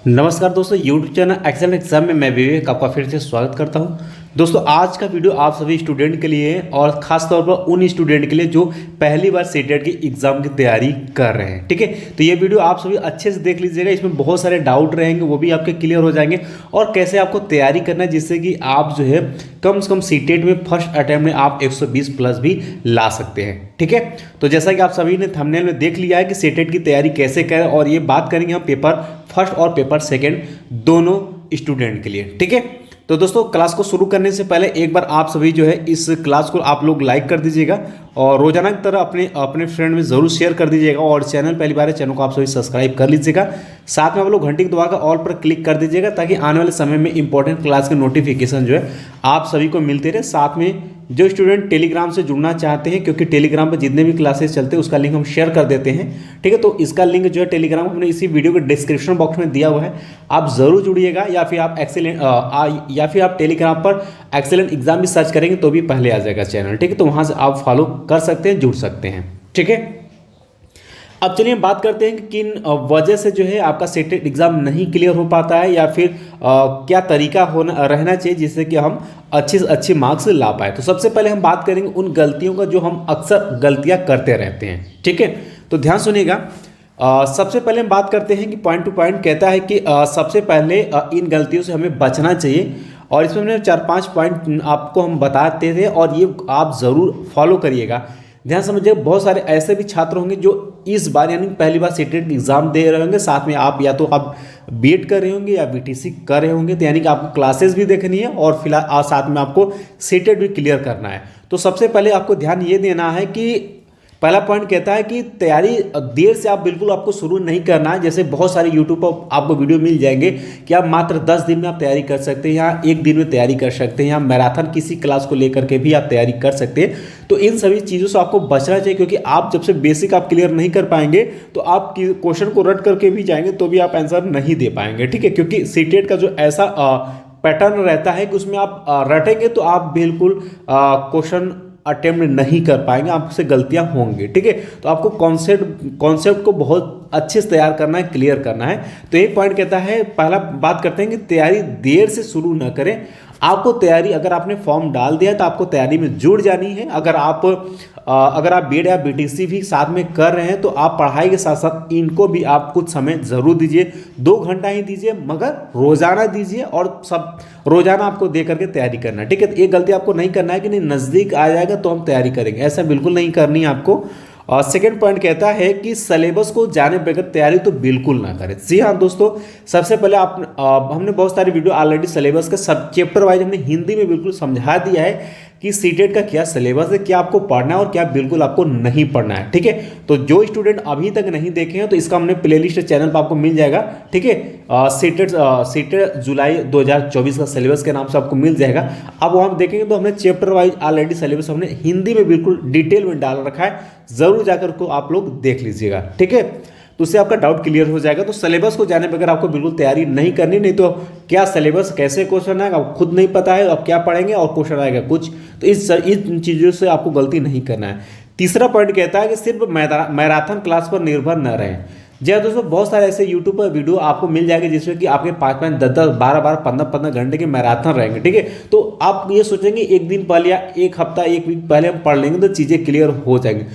नमस्कार दोस्तों, YouTube channel excellent exam में मैं विवेक आपका फिर से स्वागत करता हूं। दोस्तों, आज का वीडियो आप सभी स्टूडेंट के लिए है और ख़ास तौर पर उन स्टूडेंट के लिए जो पहली बार सीटेट की एग्ज़ाम की तैयारी कर रहे हैं। ठीक है, तो ये वीडियो आप सभी अच्छे से देख लीजिएगा। इसमें बहुत सारे डाउट रहेंगे, वो भी आपके क्लियर हो जाएंगे और कैसे आपको तैयारी करना है जिससे कि आप जो है कम से कम सीटेट में फर्स्ट अटैम्प्ट में आप 120 प्लस भी ला सकते हैं। ठीक है, तो जैसा कि आप सभी ने थंबनेल में देख लिया है कि सीटेट की तैयारी कैसे करें, और ये बात करेंगे हम पेपर फर्स्ट और पेपर सेकेंड दोनों स्टूडेंट के लिए। ठीक है, तो दोस्तों क्लास को शुरू करने से पहले एक बार आप सभी जो है इस क्लास को आप लोग लाइक कर दीजिएगा और रोजाना की तरह अपने अपने फ्रेंड में जरूर शेयर कर दीजिएगा। और चैनल पहली बार है, चैनल को आप सभी सब्सक्राइब कर लीजिएगा। साथ में आप लोग घंटी को दबाकर ऑल पर क्लिक कर दीजिएगा ताकि आने वाले समय में इंपॉर्टेंट क्लास के नोटिफिकेशन जो है आप सभी को मिलते रहे। साथ में जो स्टूडेंट टेलीग्राम से जुड़ना चाहते हैं, क्योंकि टेलीग्राम पर जितने भी क्लासेस चलते हैं उसका लिंक हम शेयर कर देते हैं। ठीक है, तो इसका लिंक जो है टेलीग्राम हमने इसी वीडियो के डिस्क्रिप्शन बॉक्स में दिया हुआ है, आप जरूर जुड़िएगा। या फिर आप टेलीग्राम पर एक्सेलेंट एग्जाम भी सर्च करेंगे तो भी पहले आ जाएगा चैनल। ठीक है, तो वहाँ से आप फॉलो कर सकते हैं, जुड़ सकते हैं। ठीक है, अब चलिए हम बात करते हैं कि किन वजह से जो है आपका सीटेट एग्जाम नहीं क्लियर हो पाता है, या फिर क्या तरीका होना रहना चाहिए जिससे कि हम अच्छे से अच्छे मार्क्स ला पाए। तो सबसे पहले हम बात करेंगे उन गलतियों का जो हम अक्सर गलतियां करते रहते हैं। ठीक है, तो ध्यान सुनिएगा। सबसे पहले हम बात करते हैं कि पॉइंट टू पॉइंट कहता है कि सबसे पहले इन गलतियों से हमें बचना चाहिए, और इसमें हमने 4-5 पॉइंट आपको हम बताते थे और ये आप ज़रूर फॉलो करिएगा। ध्यान समझिए, बहुत सारे ऐसे भी छात्र होंगे जो इस बार यानी पहली बार सीटेट एग्जाम दे रहे होंगे, साथ में आप या तो आप बीएड कर रहे होंगे या बीटीसी कर रहे होंगे, तो यानी कि आपको क्लासेस भी देखनी है और फिलहाल साथ में आपको सीटेट भी क्लियर करना है। तो सबसे पहले आपको ध्यान ये देना है कि पहला पॉइंट कहता है कि तैयारी देर से आप बिल्कुल आपको शुरू नहीं करना है। जैसे बहुत सारे यूट्यूब पर आपको वीडियो मिल जाएंगे कि आप मात्र 10 दिन में आप तैयारी कर सकते हैं, या एक दिन में तैयारी कर सकते हैं, या मैराथन किसी क्लास को लेकर के भी आप तैयारी कर सकते हैं। तो इन सभी चीज़ों से आपको बचना चाहिए, क्योंकि आप जब से बेसिक आप क्लियर नहीं कर पाएंगे तो आप क्वेश्चन को रट करके भी जाएंगे तो भी आप आंसर नहीं दे पाएंगे। ठीक है, क्योंकि सीटेट का जो ऐसा पैटर्न रहता है कि उसमें आप रटेंगे तो आप बिल्कुल क्वेश्चन अटेम्प्ट नहीं कर पाएंगे, आपसे गलतियां होंगी। ठीक है, तो आपको कॉन्सेप्ट को बहुत अच्छे से तैयार करना है, क्लियर करना है। तो एक पॉइंट कहता है, पहला बात करते हैं कि तैयारी देर से शुरू ना करें। आपको तैयारी, अगर आपने फॉर्म डाल दिया है तो आपको तैयारी में जुड़ जानी है। अगर आप बीएड या बीटीसी भी साथ में कर रहे हैं तो आप पढ़ाई के साथ साथ इनको भी आप कुछ समय जरूर दीजिए। 2 घंटा ही दीजिए, मगर रोजाना दीजिए और सब रोजाना आपको दे करके तैयारी करना है। ठीक है, एक गलती आपको नहीं करना है कि नहीं नज़दीक आ जाएगा तो हम तैयारी करेंगे, ऐसा बिल्कुल नहीं करनी है आपको। और सेकेंड पॉइंट कहता है कि सिलेबस को जाने बगैर तैयारी तो बिल्कुल ना करें। जी हाँ दोस्तों, सबसे पहले हमने बहुत सारी वीडियो ऑलरेडी सिलेबस का सब चैप्टर वाइज हमने हिंदी में बिल्कुल समझा दिया है कि सीटेट का क्या सिलेबस है, क्या आपको पढ़ना है और क्या बिल्कुल आपको नहीं पढ़ना है। ठीक है, तो जो स्टूडेंट अभी तक नहीं देखे हैं तो इसका हमने प्लेलिस्ट चैनल पर आपको मिल जाएगा। ठीक है, सीटेट जुलाई 2024 का सिलेबस के नाम से आपको मिल जाएगा। अब वो हम देखेंगे तो हमने चैप्टर वाइज ऑलरेडी सिलेबस हमने हिंदी में बिल्कुल डिटेल में डाल रखा है, जरूर जाकर को आप लोग देख लीजिएगा। ठीक है, तो उससे आपका डाउट क्लियर हो जाएगा। तो सिलेबस को जाने बगैर आपको बिल्कुल तैयारी नहीं करनी, नहीं तो क्या सिलेबस कैसे क्वेश्चन आएगा आपको खुद नहीं पता है, अब क्या पढ़ेंगे और क्वेश्चन आएगा कुछ। तो इन चीज़ों से आपको गलती नहीं करना है। तीसरा पॉइंट कहता है कि सिर्फ मैराथन क्लास पर निर्भर न रहें। जी हाँ दोस्तों, बहुत सारे ऐसे यूट्यूब पर वीडियो आपको मिल जाएंगे जिसमें कि आपके 5-5, 10-10, 12-12, 15-15 घंटे के मैराथन रहेंगे। ठीक है, तो आप ये सोचेंगे एक दिन पहले या एक हफ्ता, एक वीक पहले हम पढ़ लेंगे तो चीज़ें क्लियर हो जाएंगी।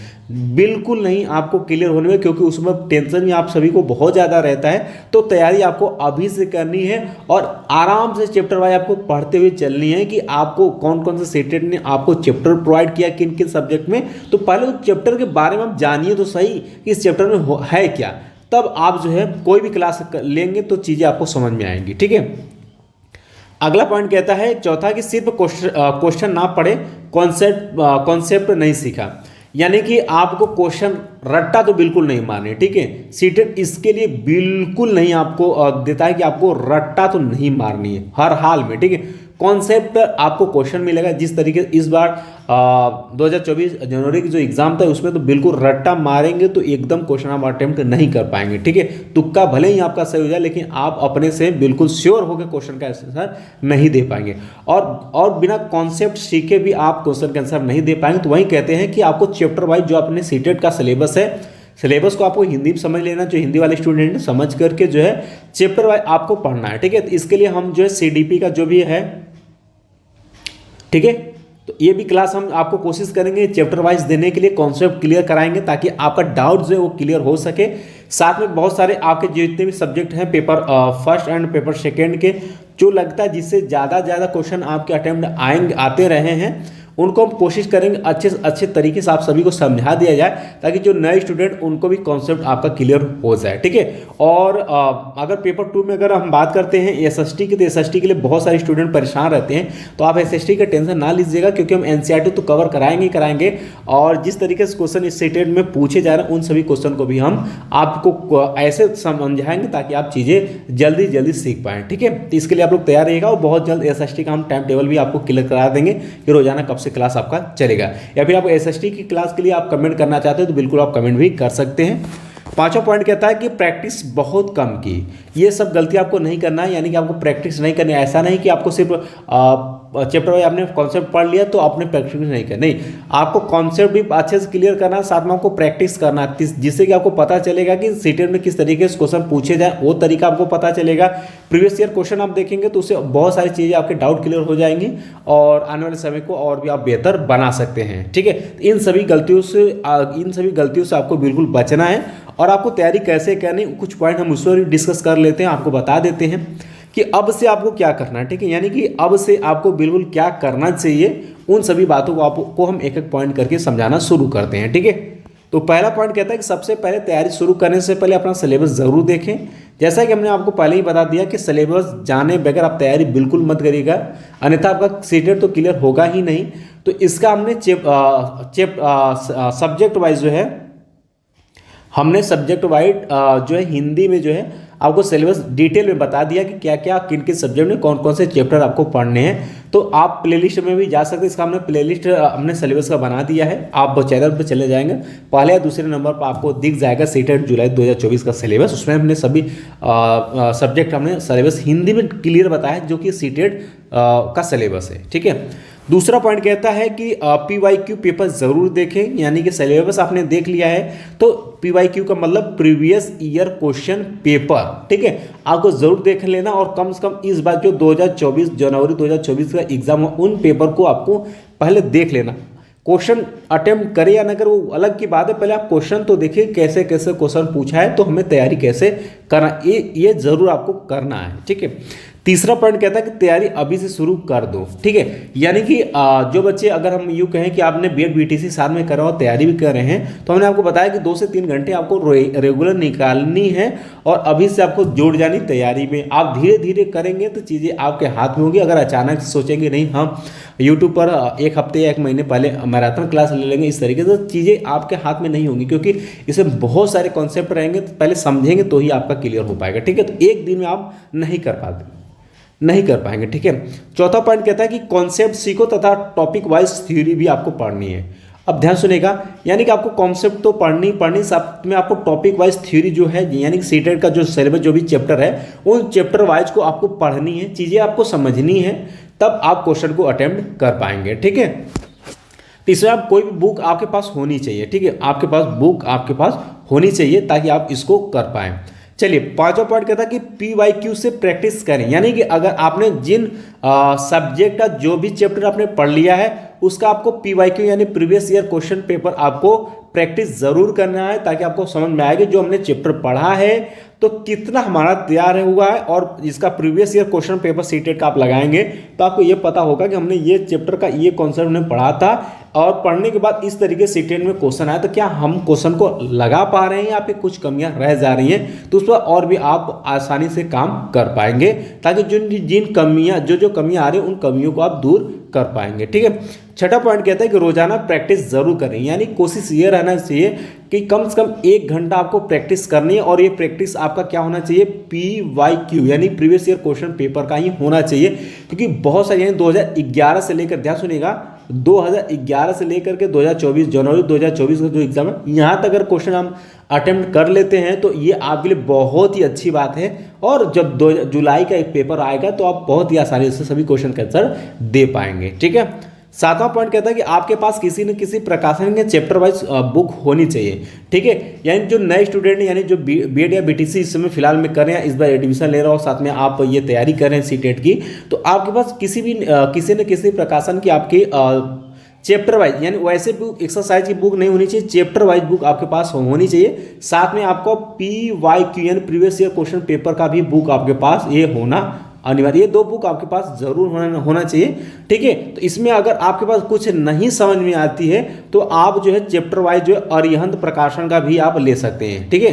बिल्कुल नहीं, आपको क्लियर होने में, क्योंकि उसमें टेंशन भी आप सभी को बहुत ज़्यादा रहता है। तो तैयारी आपको अभी से करनी है और आराम से चैप्टर वाइज आपको पढ़ते हुए चलनी है कि आपको कौन कौन से सीटेट ने आपको चैप्टर प्रोवाइड किया किन किन सब्जेक्ट में। तो पहले उस चैप्टर के बारे में आप जानिए तो सही कि इस चैप्टर में है क्या, तब आप जो है कोई भी क्लास लेंगे तो चीज़ें आपको समझ में आएंगी। ठीक है, अगला पॉइंट कहता है चौथा कि सिर्फ क्वेश्चन ना पढ़े, कॉन्सेप्ट नहीं सीखा। यानी कि आपको क्वेश्चन रट्टा तो बिल्कुल नहीं मारने। ठीक है, सीटेट इसके लिए बिल्कुल नहीं आपको देता है कि आपको रट्टा तो नहीं मारनी है हर हाल में। ठीक है, कॉन्सेप्ट आपको क्वेश्चन मिलेगा। जिस तरीके इस बार 2024 जनवरी की जो एग्जाम था उसमें तो बिल्कुल रट्टा मारेंगे तो एकदम क्वेश्चन आप अटेम्प्ट नहीं कर पाएंगे। ठीक है, तुक्का भले ही आपका सही हो जाए लेकिन आप अपने से बिल्कुल श्योर होकर क्वेश्चन का आंसर नहीं दे पाएंगे, और बिना कॉन्सेप्ट सीखे भी आप क्वेश्चन का आंसर नहीं दे पाएंगे। तो वही कहते हैं कि आपको चैप्टर वाइज जो अपने सीटेट का सिलेबस है सिलेबस को आपको हिंदी में समझ लेना, जो हिंदी वाले स्टूडेंट हैं समझ करके जो है चैप्टर वाइज आपको पढ़ना है, ठीक है। तो इसके लिए हम जो है सीडीपी का जो भी है, ठीक है, तो ये भी क्लास हम आपको कोशिश करेंगे चैप्टर वाइज देने के लिए, कॉन्सेप्ट क्लियर कराएंगे ताकि आपका डाउट जो है वो क्लियर हो सके। साथ में बहुत सारे आपके जितने भी सब्जेक्ट हैं paper first and paper second के, जो लगता है जिससे ज़्यादा क्वेश्चन आपके अटेम्प्ट आते रहे हैं, उनको हम कोशिश करेंगे अच्छे तरीके से आप सभी को समझा दिया जाए ताकि जो नए स्टूडेंट उनको भी कॉन्सेप्ट आपका क्लियर हो जाए, ठीक है। और अगर पेपर 2 में अगर हम बात करते हैं एसएसटी की, तो एसएसटी के लिए बहुत सारे स्टूडेंट परेशान रहते हैं, तो आप एसएसटी का टेंशन ना लीजिएगा क्योंकि हम एनसीईआरटी तो कवर कराएंगे ही कराएंगे, और जिस तरीके से क्वेश्चन इस सेटेड में पूछे जा रहे हैं उन सभी क्वेश्चन को भी हम आपको ऐसे समझाएंगे ताकि आप चीज़ें जल्दी सीख पाएँ, ठीक है। तो इसके लिए आप लोग तैयार रहिएगा और बहुत जल्द एसएसटी का हम टाइम टेबल भी आपको क्लियर करा देंगे कि रोजाना कब से क्लास आपका चलेगा, या फिर आप एसएसटी की क्लास के लिए आप कमेंट करना चाहते हो तो बिल्कुल आप कमेंट भी कर सकते हैं। पांचवा पॉइंट कहता है कि प्रैक्टिस बहुत कम की। ये सब गलती आपको नहीं करना है, यानी कि आपको प्रैक्टिस नहीं करनी है। ऐसा नहीं कि आपको सिर्फ चैप्टर वाइज आपने कॉन्सेप्ट पढ़ लिया तो आपने प्रैक्टिस नहीं करनी, नहीं, आपको कॉन्सेप्ट भी अच्छे से क्लियर करना है, साथ में आपको प्रैक्टिस करना है, जिससे कि आपको पता चलेगा कि सीटेट में किस तरीके से क्वेश्चन पूछे जाए, वो तरीका आपको पता चलेगा। प्रीवियस ईयर क्वेश्चन आप देखेंगे तो उससे बहुत सारी चीज़ें आपके डाउट क्लियर हो जाएंगी और आने वाले समय को और भी आप बेहतर बना सकते हैं, ठीक है। इन सभी गलतियों से आपको बिल्कुल बचना है। और आपको तैयारी कैसे करनी, कुछ पॉइंट हम उस पर डिस्कस कर लेते हैं, आपको बता देते हैं कि अब से आपको क्या करना है, ठीक है। यानी कि अब से आपको बिल्कुल क्या करना चाहिए, उन सभी बातों को आपको हम एक एक पॉइंट करके समझाना शुरू करते हैं, ठीक है। तो पहला पॉइंट कहता है कि सबसे पहले तैयारी शुरू करने से पहले अपना सिलेबस ज़रूर देखें। जैसा कि हमने आपको पहले ही बता दिया कि सिलेबस जाने बगैर आप तैयारी बिल्कुल मत करिएगा, अन्यथा आपका सीटेट तो क्लियर होगा ही नहीं। तो इसका हमने सब्जेक्ट वाइज जो है, हमने सब्जेक्ट वाइज जो है हिंदी में जो है आपको सिलेबस डिटेल में बता दिया कि क्या क्या किन किन सब्जेक्ट में कौन कौन से चैप्टर आपको पढ़ने हैं। तो आप प्लेलिस्ट में भी जा सकते हैं, इसका हमने प्लेलिस्ट हमने सिलेबस का बना दिया है, आप चैनल पर चले जाएंगे, पहले या दूसरे नंबर पर आपको दिख जाएगा सीटेट जुलाई 2024 का सिलेबस। उसमें हमने सभी सब्जेक्ट हमने सिलेबस हिंदी में क्लियर बताया है जो कि सीटेट का सिलेबस है, ठीक है। दूसरा पॉइंट कहता है कि PYQ पेपर जरूर देखें, यानी कि सिलेबस आपने देख लिया है तो PYQ का मतलब प्रीवियस ईयर क्वेश्चन पेपर, ठीक है, आपको जरूर देख लेना। और कम से कम इस बार जो 2024 जनवरी 2024 का एग्जाम हो उन पेपर को आपको पहले देख लेना। क्वेश्चन अटेम्प्ट करे या ना करे वो अलग की बात है, पहले आप क्वेश्चन तो देखिए कैसे कैसे क्वेश्चन पूछा है, तो हमें तैयारी कैसे करना ये जरूर आपको करना है, ठीक है। तीसरा पॉइंट कहता है कि तैयारी अभी से शुरू कर दो, ठीक है। यानी कि जो बच्चे, अगर हम यूँ कहें कि आपने बीएड बीटीसी साथ में करा और तैयारी भी कर रहे हैं, तो हमने आपको बताया कि 2 से 3 घंटे आपको रेगुलर निकालनी है और अभी से आपको जुड़ जानी तैयारी में। आप धीरे धीरे करेंगे तो चीज़ें आपके हाथ में होंगी। अगर अचानक सोचेंगे नहीं हम यूट्यूब पर एक हफ्ते या 1 महीने पहले मैराथन क्लास ले लेंगे, इस तरीके से तो चीज़ें आपके हाथ में नहीं होंगी, क्योंकि इसमें बहुत सारे कॉन्सेप्ट रहेंगे, तो पहले समझेंगे तो ही आपका क्लियर हो पाएगा, ठीक है। तो एक दिन में आप नहीं कर पाएंगे, ठीक है। चौथा पॉइंट कहता है कि कॉन्सेप्ट सीखो तथा टॉपिक वाइज थ्योरी भी आपको पढ़नी है। अब ध्यान सुनेगा, यानी कि आपको कॉन्सेप्ट तो पढ़नी साथ में आपको टॉपिक वाइज थ्योरी जो है, यानी कि सीटेट का जो सिलेबस जो भी चैप्टर है उन चैप्टर वाइज को आपको पढ़नी है, चीज़ें आपको समझनी है, तब आप क्वेश्चन को अटेम्प्ट कर पाएंगे, ठीक है। तीसरा, कोई भी बुक आपके पास होनी चाहिए, ठीक है, बुक आपके पास होनी चाहिए ताकि आप इसको कर पाएं। चलिए, पांचवा पॉइंट कहता है कि PYQ से प्रैक्टिस करें, यानी कि अगर आपने जिन सब्जेक्ट का जो भी चैप्टर आपने पढ़ लिया है उसका आपको PYQ यानी प्रीवियस ईयर क्वेश्चन पेपर आपको प्रैक्टिस जरूर करना है, ताकि आपको समझ में आएगा जो हमने चैप्टर पढ़ा है तो कितना हमारा तैयार हुआ है, और इसका previous year question paper CTET का आप लगाएंगे तो आपको ये पता होगा कि हमने ये चैप्टर का ये कॉन्सेप्ट हमने पढ़ा था और पढ़ने के बाद इस तरीके से सीटेट में क्वेश्चन आया, तो क्या हम क्वेश्चन को लगा पा रहे हैं या फिर कुछ कमियां रह जा रही हैं, तो उस पर और भी आप आसानी से काम कर पाएंगे, ताकि जिन कमियां जो कमियां आ रही हैं उन कमियों को आप दूर कर पाएंगे, ठीक है। छठा पॉइंट कहता है कि रोजाना प्रैक्टिस जरूर करें, यानी कोशिश ये रहना चाहिए कि कम से कम 1 घंटा आपको प्रैक्टिस करनी है, और ये प्रैक्टिस आपका क्या होना चाहिए, PYQ यानी प्रीवियस ईयर क्वेश्चन पेपर का ही होना चाहिए, क्योंकि बहुत सारे यानी 2011 से लेकर, ध्यान सुनिएगा, 2011 से लेकर के 2024 जनवरी 2024 का जो एग्जाम है, यहाँ तक अगर क्वेश्चन हम अटेम्प्ट कर लेते हैं तो ये आपके लिए बहुत ही अच्छी बात है। और जब जुलाई का एक पेपर आएगा तो आप बहुत ही आसानी से सभी क्वेश्चन का आंसर दे पाएंगे, ठीक है। सातवां पॉइंट कहता है कि आपके पास किसी न किसी प्रकाशन के चैप्टर वाइज बुक होनी चाहिए, ठीक है। यानी जो नए स्टूडेंट यानी जो बीएड या बीटीसी इस समय फिलहाल में कर रहे हैं, इस बार एडमिशन ले रहा हो, साथ में आप ये तैयारी कर रहे हैं सीटेट की, तो आपके पास किसी न किसी प्रकाशन की आपकी चैप्टर वाइज यानी वैसे बुक एक्सरसाइज की बुक नहीं होनी चाहिए, चैप्टर वाइज बुक आपके पास होनी चाहिए। साथ में आपको PYQ यानी प्रीवियस ईयर क्वेश्चन पेपर का भी बुक आपके पास ये होना अनिवार्य, ये 2 बुक आपके पास जरूर होना चाहिए, ठीक है। तो इसमें अगर आपके पास कुछ नहीं समझ में आती है तो आप जो है चैप्टर वाइज जो है अरिहंत प्रकाशन का भी आप ले सकते हैं, ठीक है।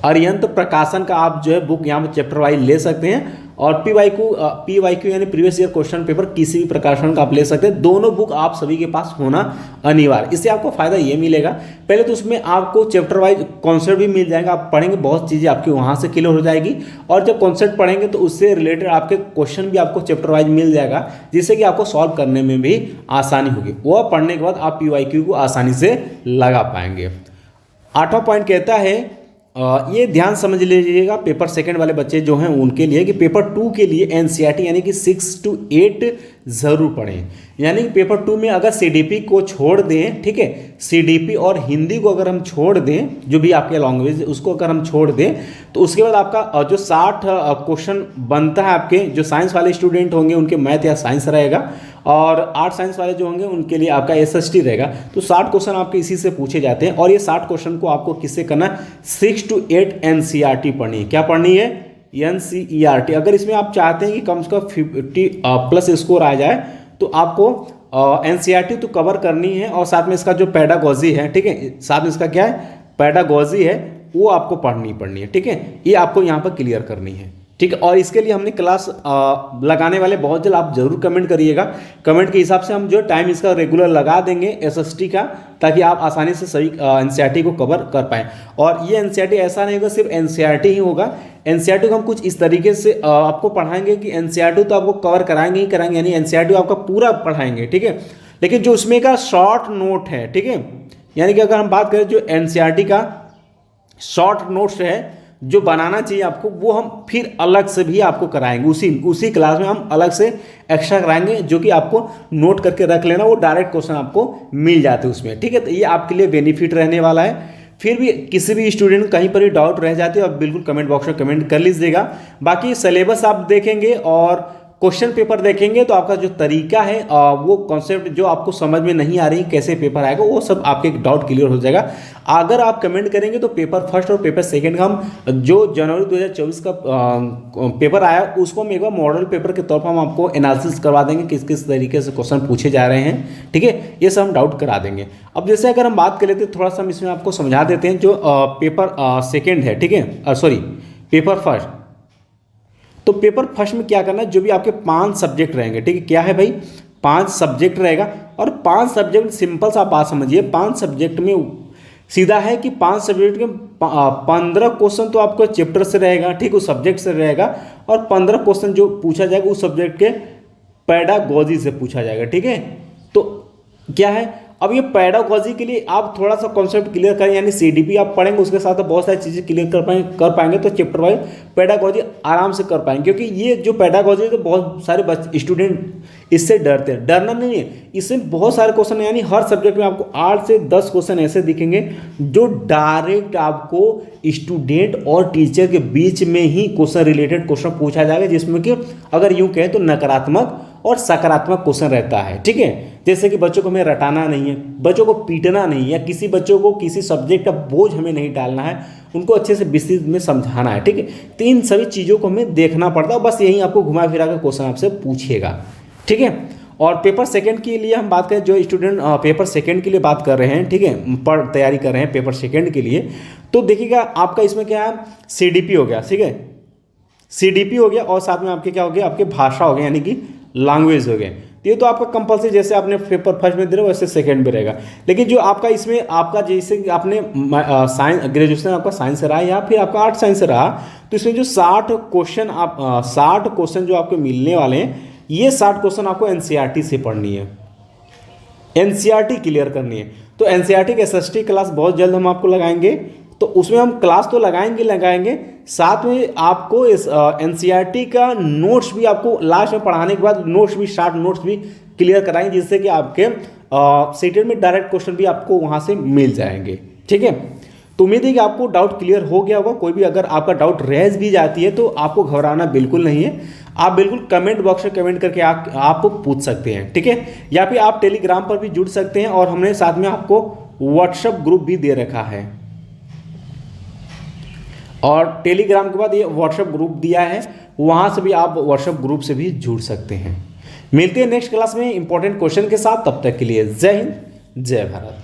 अरिहंत प्रकाशन का आप जो है बुक यहाँ पर चैप्टर वाइज ले सकते हैं, और PYQ यानी प्रीवियस ईयर क्वेश्चन पेपर किसी भी प्रकाशन का आप ले सकते हैं। दोनों बुक आप सभी के पास होना अनिवार्य। इससे आपको फायदा ये मिलेगा, पहले तो उसमें आपको चैप्टर वाइज कॉन्सेप्ट भी मिल जाएगा, आप पढ़ेंगे बहुत चीज़ें आपकी वहाँ से क्लियर हो जाएगी, और जब कॉन्सेप्ट पढ़ेंगे तो उससे रिलेटेड आपके क्वेश्चन भी आपको चैप्टर वाइज मिल जाएगा, जिससे कि आपको सॉल्व करने में भी आसानी होगी। वह पढ़ने के बाद आप PYQ को आसानी से लगा पाएंगे। 8वां पॉइंट कहता है ये ध्यान समझ लीजिएगा पेपर सेकंड वाले बच्चे जो हैं उनके लिए, कि पेपर 2 के लिए NCERT यानी कि 6 to 8 ज़रूर पढ़ें। यानी कि पेपर 2 में अगर CDP को छोड़ दें, ठीक है, CDP और हिंदी को अगर हम छोड़ दें, जो भी आपके लैंग्वेज उसको अगर हम छोड़ दें, तो उसके बाद आपका जो 60 क्वेश्चन बनता है, आपके जो साइंस वाले स्टूडेंट होंगे उनके मैथ या साइंस रहेगा, और आर्ट साइंस वाले जो होंगे उनके लिए आपका SST रहेगा। तो 60 क्वेश्चन आपके इसी से पूछे जाते हैं, और ये 60 क्वेश्चन को आपको किससे करना है, 6 to 8 NCERT पढ़नी है। क्या पढ़नी है? NCERT। अगर इसमें आप चाहते हैं कि कम से कम 50+ स्कोर आ जाए, तो आपको NCERT तो कवर करनी है, और साथ में इसका जो पेडागोजी है, ठीक है, साथ में इसका क्या है, पेडागोजी है, वो आपको पढ़नी है, ठीक है। ये आपको यहाँ पर क्लियर करनी है, ठीक है। और इसके लिए हमने क्लास लगाने वाले बहुत जल्द, आप जरूर कमेंट करिएगा। कमेंट के हिसाब से हम जो टाइम इसका रेगुलर लगा देंगे SST का, ताकि आप आसानी से सभी NCERT को कवर कर पाएँ। और ये NCERT ऐसा नहीं होगा सिर्फ NCERT ही होगा, NCERT को हम कुछ इस तरीके से आपको पढ़ाएंगे कि NCERT तो आपको कवर कराएंगे ही कराएंगे, यानी NCERT आपका पूरा पढ़ाएंगे, ठीक है। लेकिन जो उसमें का शॉर्ट नोट है, ठीक है, यानी कि अगर हम बात करें जो NCERT का शॉर्ट नोट्स है जो बनाना चाहिए आपको, वो हम फिर अलग से भी आपको कराएंगे, उसी क्लास में हम अलग से एक्स्ट्रा कराएंगे, जो कि आपको नोट करके रख लेना, वो डायरेक्ट क्वेश्चन आपको मिल जाते हैं उसमें, ठीक है। तो ये आपके लिए बेनिफिट रहने वाला है। फिर भी किसी भी स्टूडेंट को कहीं पर भी डाउट रह जाते हैं, आप बिल्कुल कमेंट बॉक्स में कमेंट कर लीजिएगा। बाकी सिलेबस आप देखेंगे और क्वेश्चन पेपर देखेंगे तो आपका जो तरीका है, वो कॉन्सेप्ट जो आपको समझ में नहीं आ रही कैसे पेपर आएगा, वो सब आपके डाउट क्लियर हो जाएगा। अगर आप कमेंट करेंगे तो पेपर फर्स्ट और पेपर सेकंड का हम जो जनवरी 2024 का पेपर आया, उसको हम एक बार मॉडल पेपर के तौर पर हम आपको एनालिसिस करवा देंगे, किस किस तरीके से क्वेश्चन पूछे जा रहे हैं, ठीक है। ये सब हम डाउट करा देंगे। अब जैसे अगर हम बात कर लेते हैं, थोड़ा सा हम इसमें आपको समझा देते हैं, जो पेपर सेकेंड है, ठीक है, सॉरी पेपर फर्स्ट। तो पेपर फर्स्ट में क्या करना है, जो भी आपके 5 सब्जेक्ट रहेंगे, ठीक है, क्या है भाई, 5 सब्जेक्ट रहेगा। और 5 सब्जेक्ट सिंपल सा बात समझिए, 5 सब्जेक्ट में सीधा है कि 5 सब्जेक्ट के 15 क्वेश्चन तो आपको चैप्टर से रहेगा, ठीक, उस सब्जेक्ट से रहेगा, और 15 क्वेश्चन जो पूछा जाएगा उस सब्जेक्ट के पेडागोजी से पूछा जाएगा, ठीक है। तो क्या है, अब ये पेडागोजी के लिए आप थोड़ा सा कॉन्सेप्ट क्लियर करें, यानी CDP आप पढ़ेंगे, उसके साथ बहुत सारी चीज़ें क्लियर कर पाएंगे तो चैप्टर वाइज पेडागोजी आराम से कर पाएंगे। क्योंकि ये जो पेडागोजी है तो बहुत सारे स्टूडेंट इससे डरते हैं, डरना नहीं है, इसमें बहुत सारे क्वेश्चन यानी हर सब्जेक्ट में आपको 8 से 10 क्वेश्चन ऐसे दिखेंगे जो डायरेक्ट आपको स्टूडेंट और टीचर के बीच में ही क्वेश्चन रिलेटेड क्वेश्चन पूछा जाएगा, जिसमें कि अगर यूँ कहें तो नकारात्मक और सकारात्मक क्वेश्चन रहता है, ठीक है। जैसे कि बच्चों को हमें रटाना नहीं है, बच्चों को पीटना नहीं है, या किसी बच्चों को किसी सब्जेक्ट का बोझ हमें नहीं डालना है, उनको अच्छे से विस्तृत में समझाना है, ठीक है। तो इन सभी चीज़ों को हमें देखना पड़ता है, बस यही आपको घुमा फिरा कर क्वेश्चन आपसे पूछेगा, ठीक है। और पेपर सेकंड के लिए हम बात करें, जो स्टूडेंट पेपर सेकंड के लिए बात कर रहे हैं, ठीक है, तैयारी कर रहे हैं पेपर सेकंड के लिए, तो देखिएगा आपका इसमें क्या है, CDP हो गया, ठीक है, CDP हो गया, और साथ में आपके क्या हो गया, आपके भाषा हो गया, यानी कि लैंग्वेज हो गए। तो ये तो आपका कंपलसरी, जैसे आपने पेपर फर्स्ट में दे रहे हो वैसे सेकंड में रहेगा। लेकिन जो आपका इसमें आपका जैसे कि आपने साइंस ग्रेजुएशन आपका साइंस से रहा या फिर आपका आर्ट साइंस से रहा, तो इसमें जो 60 क्वेश्चन जो आपको मिलने वाले हैं, ये 60 क्वेश्चन आपको NCERT से पढ़नी है, NCERT क्लियर करनी है। तो NCERT की SST क्लास बहुत जल्द हम आपको लगाएंगे, तो उसमें हम क्लास तो लगाएंगे, साथ में आपको इस एनसीईआरटी का नोट्स भी आपको लास्ट में पढ़ाने के बाद नोट्स भी, शॉर्ट नोट्स भी क्लियर कराएंगे, जिससे कि आपके सीटेट में डायरेक्ट क्वेश्चन भी आपको वहाँ से मिल जाएंगे। ठीक है, तो उम्मीद है कि आपको डाउट क्लियर हो गया होगा। कोई भी अगर आपका डाउट रह भी जाती है तो आपको घबराना बिल्कुल नहीं है, आप बिल्कुल कमेंट बॉक्स में कमेंट करके आप पूछ सकते हैं। ठीक है, या फिर आप टेलीग्राम पर भी जुड़ सकते हैं, और हमने साथ में आपको व्हाट्सएप ग्रुप भी दे रखा है, और टेलीग्राम के बाद ये व्हाट्सएप ग्रुप दिया है, वहां से भी आप व्हाट्सएप ग्रुप से भी जुड़ सकते हैं। मिलते हैं नेक्स्ट क्लास में इंपॉर्टेंट क्वेश्चन के साथ, तब तक के लिए जय हिंद, जय भारत।